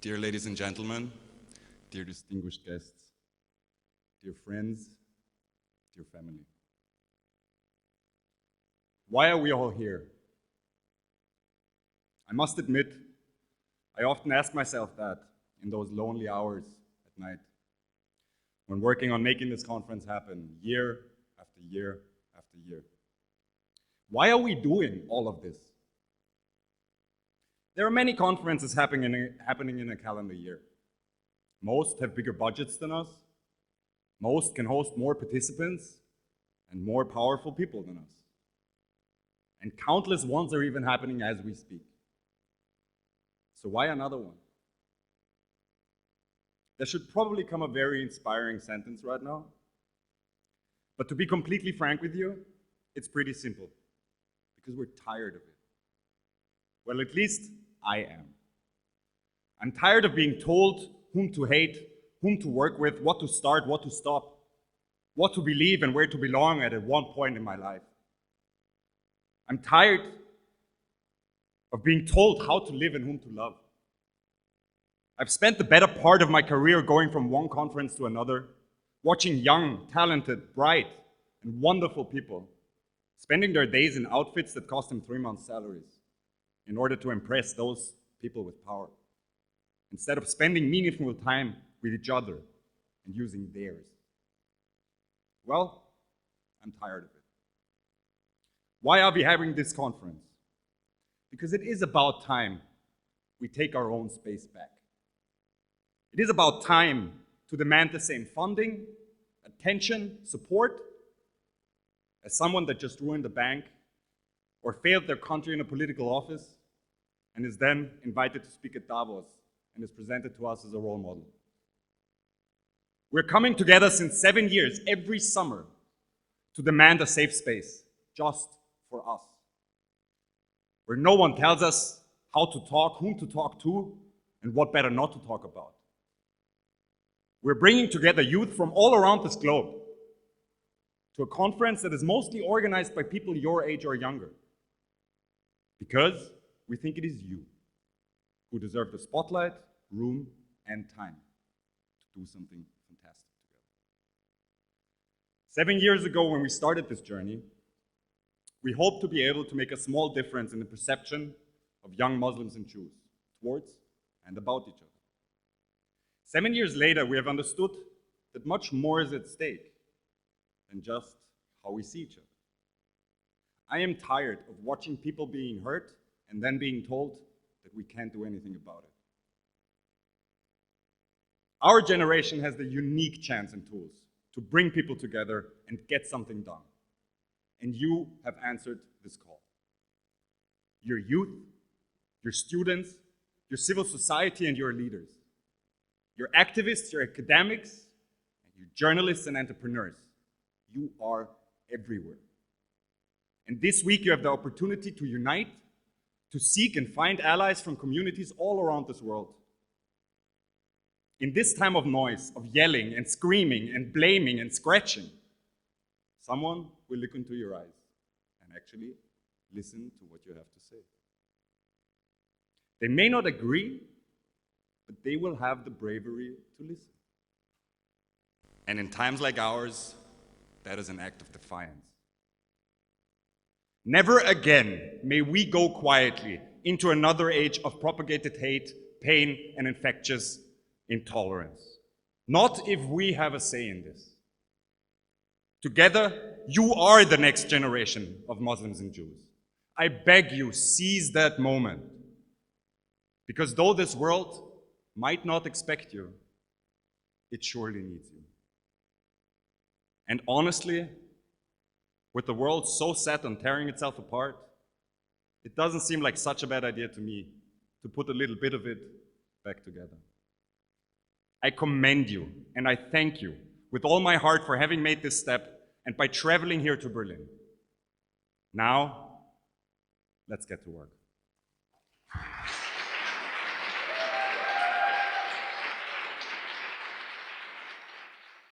Dear ladies and gentlemen, dear distinguished guests, dear friends, dear family. Why are we all here? I must admit, I often ask myself that in those lonely hours at night, when working on making this conference happen year after year after year. Why are we doing all of this? There are many conferences happening in a calendar year. Most have bigger budgets than us. Most can host more participants and more powerful people than us. And countless ones are even happening as we speak. So why another one? There should probably come a very inspiring sentence right now. But to be completely frank with you, it's pretty simple. Because we're tired of it. Well, at least I am. I'm tired of being told whom to hate, whom to work with, what to start, what to stop, what to believe and where to belong at one point in my life. I'm tired of being told how to live and whom to love. I've spent the better part of my career going from one conference to another, watching young, talented, bright, and wonderful people spending their days in outfits that cost them 3 months' salaries in order to impress those people with power, instead of spending meaningful time with each other and using theirs. Well, I'm tired of it. Why are we having this conference? Because it is about time we take our own space back. It is about time to demand the same funding, attention, support as someone that just ruined a bank or failed their country in a political office and is then invited to speak at Davos and is presented to us as a role model. We're coming together since 7 years, every summer, to demand a safe space, just for us. Where no one tells us how to talk, whom to talk to, and what better not to talk about. We're bringing together youth from all around this globe to a conference that is mostly organized by people your age or younger. Because we think it is you who deserve the spotlight, room, and time to do something fantastic together. 7 years ago, when we started this journey, we hoped to be able to make a small difference in the perception of young Muslims and Jews towards and about each other. 7 years later, we have understood that much more is at stake than just how we see each other. I am tired of watching people being hurt and then being told that we can't do anything about it. Our generation has the unique chance and tools to bring people together and get something done. And you have answered this call. Your youth, your students, your civil society, and your leaders. Your activists, your academics, and your journalists and entrepreneurs. You are everywhere. And this week you have the opportunity to unite, to seek and find allies from communities all around this world. In this time of noise, of yelling and screaming and blaming and scratching, someone will look into your eyes and actually listen to what you have to say. They may not agree, but they will have the bravery to listen. And in times like ours, that is an act of defiance. Never again may we go quietly into another age of propagated hate, pain, and infectious intolerance. Not if we have a say in this. Together, you are the next generation of Muslims and Jews. I beg you, seize that moment. Because though this world might not expect you, it surely needs you. And honestly, with the world so set on tearing itself apart, it doesn't seem like such a bad idea to me to put a little bit of it back together. I commend you and I thank you with all my heart for having made this step and by traveling here to Berlin. Now, let's get to work.